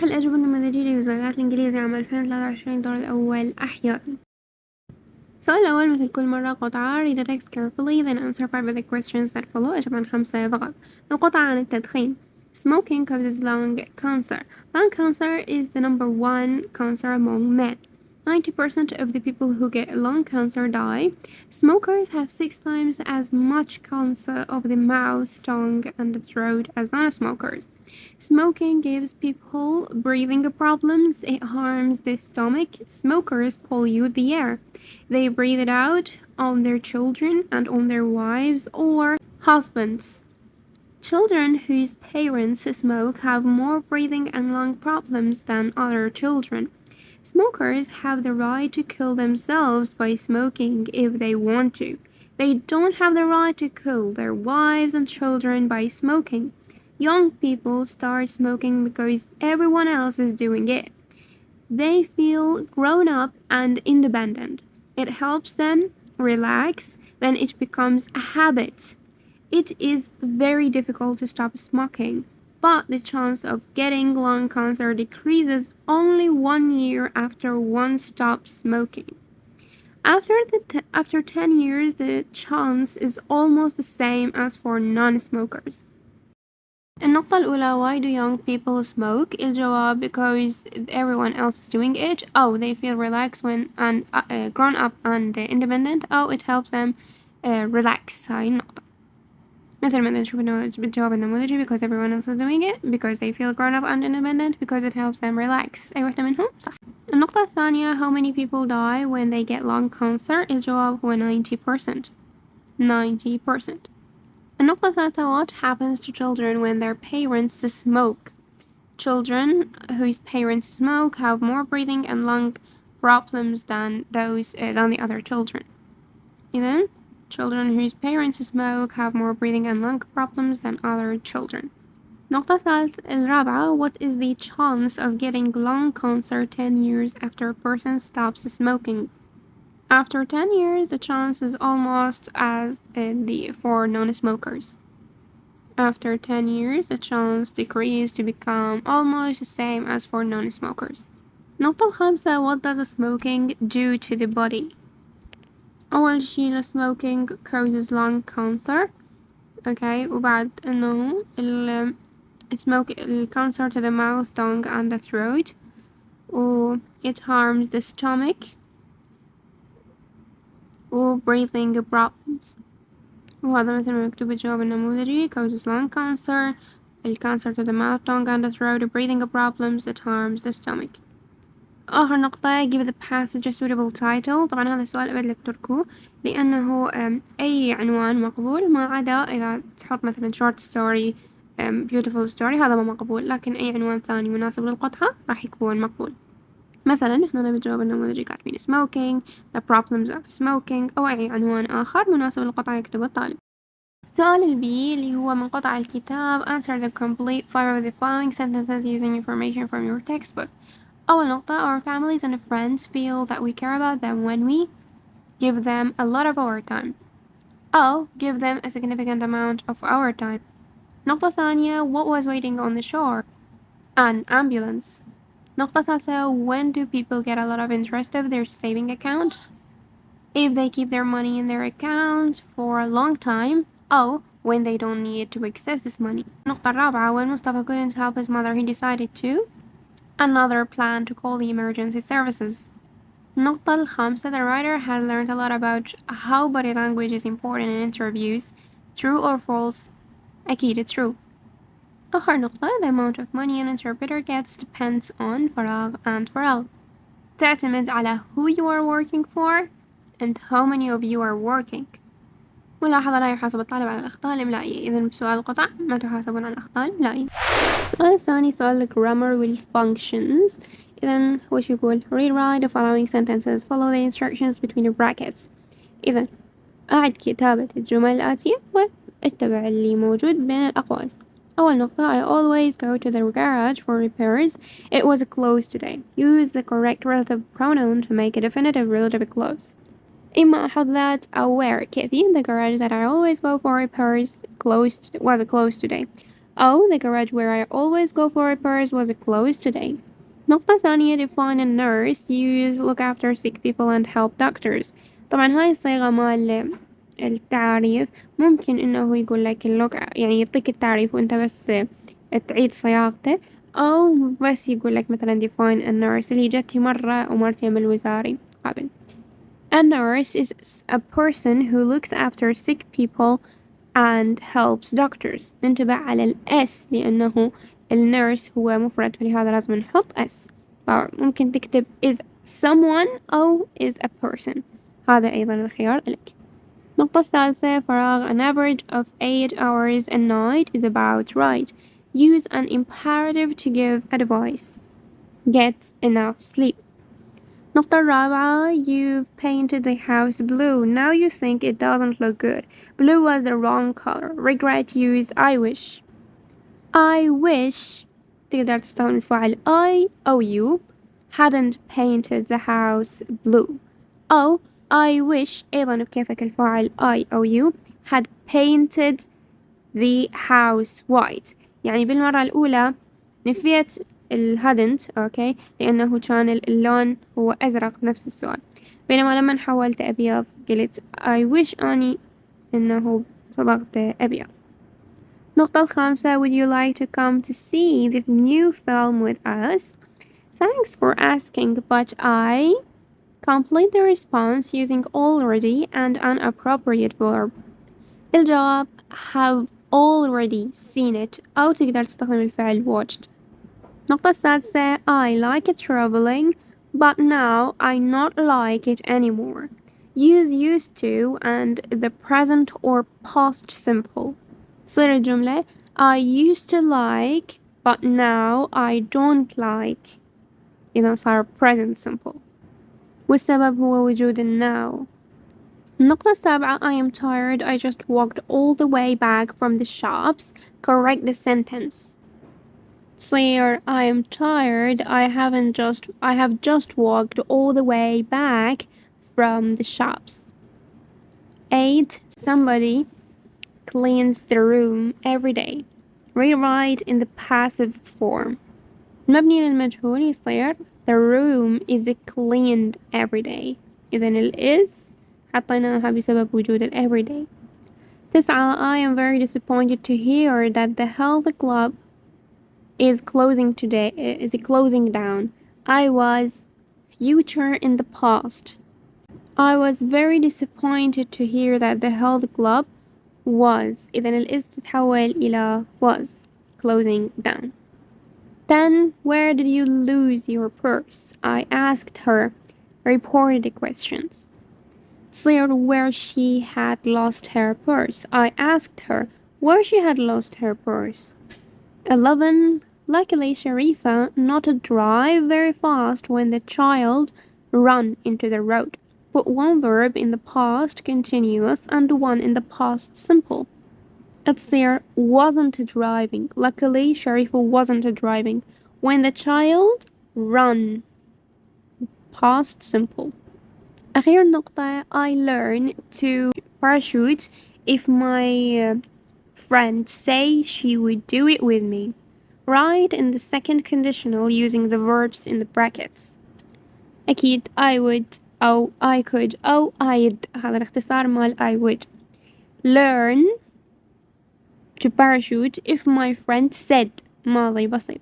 شرح الأجوبة النموذجية لوزاريات الانكليزي عام 2023 الدور الاول احيائي. السؤال الأول مثل كل مرة قطعة. read the text carefully then answer 5 of the questions that follow. أجب عن 5 فقط. القطعة عن التدخين. Smoking causes lung cancer. Lung cancer is the number 1 cancer among men. 90% of the people who get lung cancer die. Smokers have 6 times as much cancer of the mouth, tongue, and the throat as non-smokers. Smoking gives people breathing problems. It harms the stomach. Smokers pollute the air. They breathe it out on their children and on their wives or husbands. Children whose parents smoke have more breathing and lung problems than other children. Smokers have the right to kill themselves by smoking if they want to. They don't have the right to kill their wives and children by smoking. Young people start smoking because everyone else is doing it. They feel grown up and independent. It helps them relax, then it becomes a habit. It is very difficult to stop smoking, but the chance of getting lung cancer decreases only 1 year after one stops smoking. After 10 years, the chance is almost the same as for non-smokers. النقطة الأولى why do young people smoke؟ الجواب because everyone else is doing it. Oh, they feel relaxed when and grown up and independent. Oh, it helps them relax. هاي النقطة. مثل ما نشوف بالجواب النموذجي because everyone else is doing it, because they feel grown up and independent, because it helps them relax. أي واحدة منهم صح. النقطة الثانية how many people die when they get lung cancer؟ الجواب هو 90%. 90%. النقطة الثالثة what happens to children when their parents smoke? Children whose parents smoke have more breathing and lung problems than the other children. إذن children whose parents smoke have more breathing and lung problems than other children. النقطة الرابعة what is the chance of getting lung cancer 10 years after a person stops smoking? After 10 years, the chance is almost as for non-smokers. After 10 years, the chance decreases to become almost the same as for non-smokers. النقطة الخامسة what does smoking do to the body? أول شي smoking causes lung cancer. Okay, وبعد إنه smoke cancer to the mouth, tongue, and the throat. It harms the stomach. breathing problems. وهذا مثل ما مكتوب بالجواب النموذجي causes lung cancer, cancer to the mouth, tongue, and the throat, breathing problems, it harms the stomach. آخر نقطة give the passage a suitable title. طبعا هذا السؤال أبد لك تركوه لأنه أي عنوان مقبول ما عدا إذا تحط مثلا short story beautiful story هذا ما مقبول، لكن أي عنوان ثاني مناسب للقطعة راح يكون مقبول. مثلا احنا بالجواب النموذجي كاتبين smoking, the problems of smoking، أو أي عنوان آخر مناسب للقطعة يكتبه الطالب. السؤال البي اللي هو من قطع الكتاب answer the complete 5 of the following sentences using information from your textbook. أول نقطة our families and friends feel that we care about them when we give them a lot of our time. أو give them a significant amount of our time. نقطة ثانية what was waiting on the shore? An ambulance. نقطة ثالثة when do people get a lot of interest of their saving accounts? If they keep their money in their account for a long time. أو when they don't need to access this money. النقطة الرابعة when Mustafa couldn't help his mother he decided to. Another plan to call the emergency services. النقطة الخامسة the writer has learned a lot about how body language is important in interviews. True or false? أكيد true. آخر نقطة the amount of money an interpreter gets depends on فراغ and فراغ. تعتمد على who you are working for and how many of you are working. ملاحظة لا يحاسب الطالب على الأخطاء الإملائية. إذن بسؤال القطع ما تحاسبون على الأخطاء الإملائية. السؤال الثاني سؤال grammar والfunctions. إذن وش يقول rewrite the following sentences follow the instructions between the brackets. إذن أعد كتابة الجمل الآتية واتبع اللي موجود بين الأقواس. أول نقطة I always go to the garage for repairs. It was closed today. Use the correct relative pronoun to make a definitive relative clause. إما أحط that أو where كيفي the garage that I always go for repairs was closed today. أو the garage where I always go for repairs was closed today. نقطة ثانية define a nurse use look after sick people and help doctors. طبعا هاي الصيغة مال التعريف ممكن إنه يقول لك اللوك يعني يعطيك التعريف وأنت بس تعيد صياغته، أو بس يقول لك مثلا define a nurse اللي جتي مرة ومرتين بالوزاري قبل. A nurse is a person who looks after sick people and helps doctors. ننتبه على الأس لأنه النيرس هو مفرد فلهذا لازم نحط أس. ممكن تكتب is someone أو is a person، هذا أيضا الخيار لك. النقطة الثالثة فراغ an average of 8 hours a night is about right. Use an imperative to give advice. Get enough sleep. النقطة الرابعة you've painted the house blue. Now you think it doesn't look good. Blue was the wrong color. Regret use I wish. I wish تقدر تستخدم الفعل I أو you hadn't painted the house blue. أو I wish أيضا بكيفك الفاعل I أو you had painted the house white. يعني بالمرة الأولى نفيت hadn't أوكي لأنه كان اللون هو أزرق نفس السؤال، بينما لما حولت أبيض قلت I wish أني إنه صبغت أبيض. النقطة الخامسة would you like to come to see the new film with us? Thanks for asking but I complete the response using already and an appropriate verb. الجواب have already seen it أو تقدر تستخدم الفعل watched. النقطة السادسة I like traveling but now I not like it anymore. Use used to and the present or past simple. تصير الجملة I used to like but now I don't like. إذا صار present simple والسبب هو وجود now. النقطة السابعة I am tired I just walked all the way back from the shops. Correct the sentence. تصير I am tired I have just walked all the way back from the shops. 8. Somebody cleans the room every day. Rewrite in the passive form. المبني للمجهول يصير the room is cleaned every day. إذن ال is حطيناها بسبب وجود ال every day. 9. I am very disappointed to hear that the health club is closing down. I was future in the past. I was very disappointed to hear that the health club was إذن ال is تتحول إلى was closing down. 10. Where did you lose your purse? I asked her. Reported the questions. تصير where she had lost her purse. I asked her where she had lost her purse. 11. Luckily Sharifa not drive very fast when the child ran into the road. Put one verb in the past continuous and one in the past simple. تصير wasn't driving. Luckily Sharifa wasn't driving when the child ran. Past simple. أخير نقطة I learn to parachute if my friend say she would do it with me. Write in the second conditional using the verbs in the brackets. أكيد I would أو I could أو I'd هذا الاختصار مال I would. Learn to parachute if my friend said ماضي بسيط.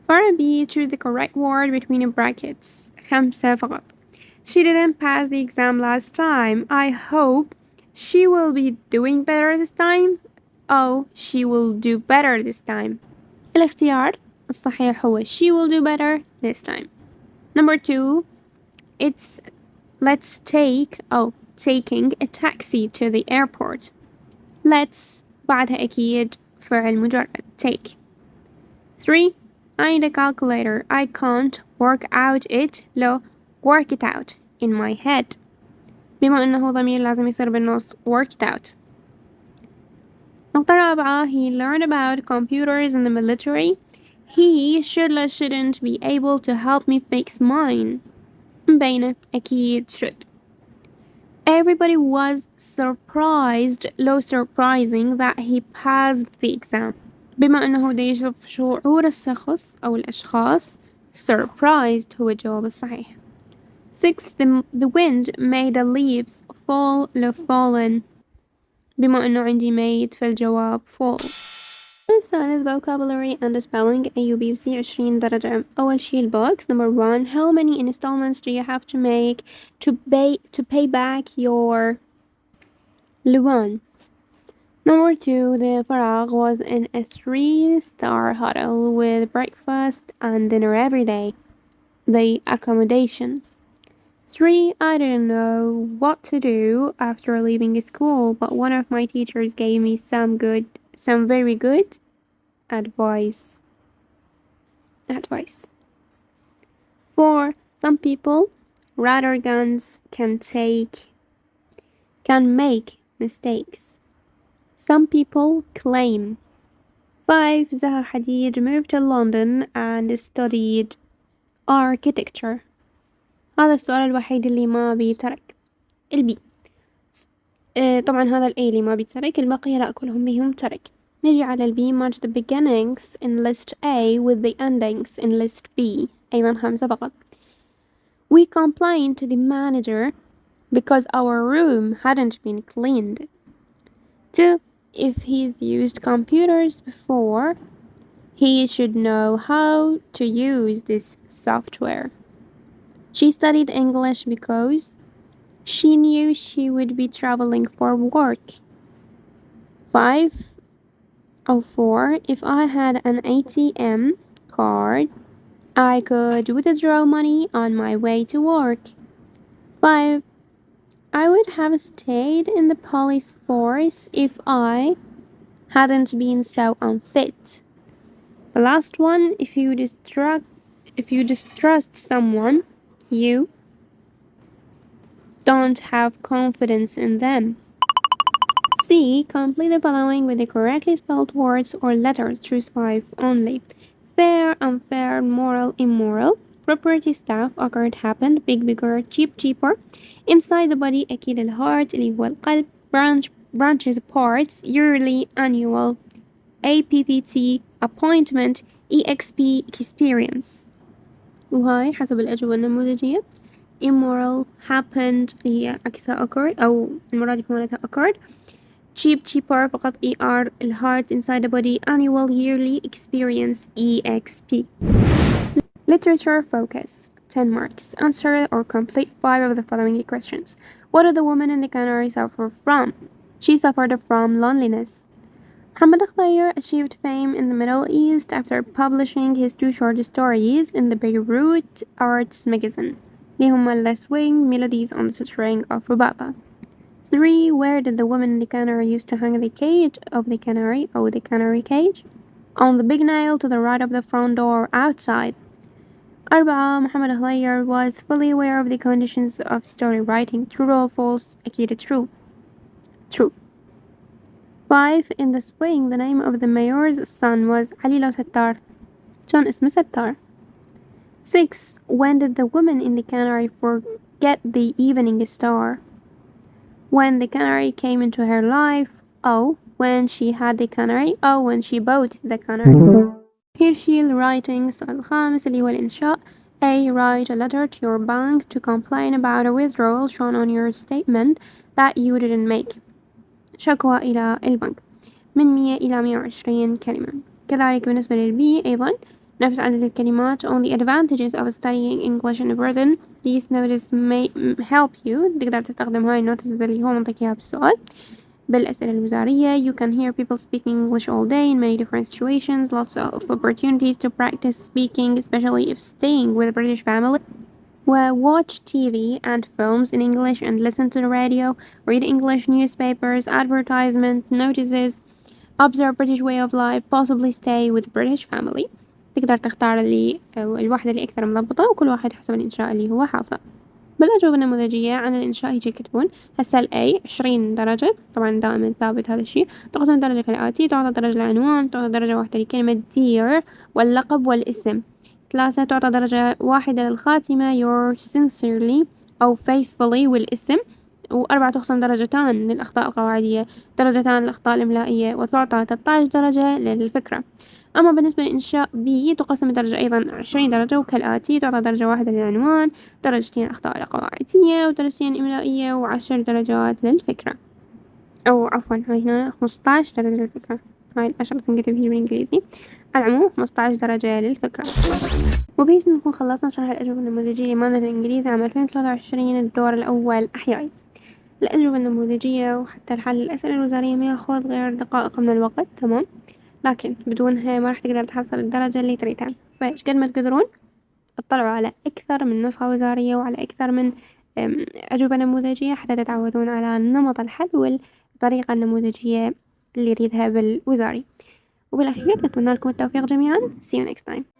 For B, choose the correct word between brackets. 5 فقط. She didn't pass the exam last time. I hope she will be doing better this time. Oh, she will do better this time. الاختيار الصحيح هو she will do better this time. Number 2, it's let's take taking a taxi to the airport. Let's بعدها أكيد فعل مجرد take. 3. I need a calculator. I can't work out it لو work it out in my head. بما أنه ضمير لازم يصير بالنص work it out. نقطة رابعة he learned about computers in the military. He shouldn't be able to help me fix mine. مبينة أكيد should. Everybody was surprised, low surprising that he passed the exam. بما أنه دا يشوف شعور الشخص أو الأشخاص. surprised هو الجواب الصحيح. 6. The wind made the leaves fall لو fallen. بما أنه عندي made فالجواب fall. الثالث vocabulary and spelling A و B و C 20 درجة. أول شي البوكس. Number 1. How many installments do you have to make to pay back your loan? Number 2. The فراغ was in a 3-star hotel with breakfast and dinner every day. The accommodation. 3. I didn't know what to do after leaving school, but one of my teachers gave me some very good advice. 4. Some people, radar guns, can make mistakes. Some people claim. 5. Zaha Hadid moved to London and studied architecture. هذا السؤال الوحيد اللي ما بيترك. البي طبعا هذا الأي اللي ما بيترك، البقية لا كلهم بيهم ترك. نجي على البي. match the beginnings in list A with the endings in list B. أيضا 5 فقط. We complained to the manager because our room hadn't been cleaned. 2. If he's used computers before, he should know how to use this software. She studied English because she knew she would be traveling for work. 4. If I had an ATM card, I could withdraw money on my way to work. 5. I would have stayed in the police force if I hadn't been so unfit. The last one, if you distrust someone, you don't have confidence in them. C. Complete the following with the correctly spelled words or letters. Choose 5 only. Fair, unfair, moral, immoral. Property, stuff, occurred, happened. Big, bigger, cheap, cheaper. Inside the body أكيد الheart اللي هو القلب. branches, parts. Yearly, annual. APPT, appointment. EXP, experience. وهاي حسب الأجوبة النموذجية. immoral, happened هي عكسها occurred أو المرادف مالتها occurred. cheap, cheaper فقط ER. الheart, inside the body. annual, yearly. experience, EXP. literature focus. 10 marks. Answer or complete 5 of the following questions. What did the woman in the Canary suffer from? She suffered from loneliness. Muhammad Al achieved fame in the Middle East after publishing his 2 short stories in the Beirut Arts magazine. لهما The Swing Melodies on the String of Rubaba. 3. Where did the woman in the canary used to hang the cage of the canary or the canary cage? On the big nail to the right of the front door outside. 4. Muhammad Al was fully aware of the conditions of story writing. True or false? أكيد true. 5. In the swing, the name of the mayor's son was Ali Lo Sattar. شلون اسمه ستار. 6. When did the woman in the canary forget the evening star? When the canary came into her life. O. When she had the canary. O. When she bought the canary. Here she is writing. السؤال الخامس اللي هو الإنشاء. A. Write a letter to your bank to complain about a withdrawal shown on your statement that you didn't make. شكوى إلى البنك. من 100 إلى 120 كلمة. كذلك بالنسبة للبي أيضا نفس عدد الكلمات. On the advantages of studying English in Britain. These notices may help you. تقدر تستخدم هاي النوتسز اللي هو منطق إياها بالسؤال. بالأسئلة الوزارية. You can hear people speaking English all day in many different situations. Lots of opportunities to practice speaking, especially if staying with a British family. Watch TV and films in English and listen to the radio. Read English newspapers, advertisement, notices. Observe British way of life. Possibly stay with British family. تقدر تختار الواحدة اللي أكثر مضبطة وكل واحد حسب الإنشاء اللي هو حافظه. بالأجوبة النموذجية عن الإنشاء هيجي يكتبون هسه A 20 درجة. طبعا دائما ثابت هذا الشيء. تقسم الدرجة كالآتي. تعطى درجة العنوان. تعطى درجة واحدة لكلمة dear واللقب والاسم. 3. تعطى درجة واحدة للخاتمة your sincerely أو faithfully والاسم. و4 تخصم درجتان للأخطاء القواعدية، درجتان للأخطاء الإملائية، وتعطى 13 درجة للفكرة. أما بالنسبة لإنشاء B تقسم الدرجة أيضا 20 درجة وكالآتي: تعطى درجة واحدة للعنوان، درجتين الأخطاء القواعدية، ودرجتين إملائية، و10 درجات للفكرة. أو عفوا هاي هنا 15 درجة للفكرة، هاي العشرة تنكتب هي بالإنجليزي. على العموم 15 درجة للفكرة. وبهيك نكون خلصنا شرح الأجوبة النموذجية لمادة الإنجليزي عام 2023 الدور الأول احيائي. الأجوبة النموذجية وحتى الحل الأسئلة الوزارية ما ياخذ غير دقائق من الوقت، تمام، لكن بدونها ما راح تقدر تحصل الدرجة اللي تريدها. فإيش قد ما تقدرون اطلعوا على أكثر من نسخة وزارية وعلى أكثر من أجوبة نموذجية حتى تتعودون على نمط الحل والطريقة النموذجية اللي يريدها بالوزاري. وبالأخير نتمنى لكم التوفيق جميعا. See you next time.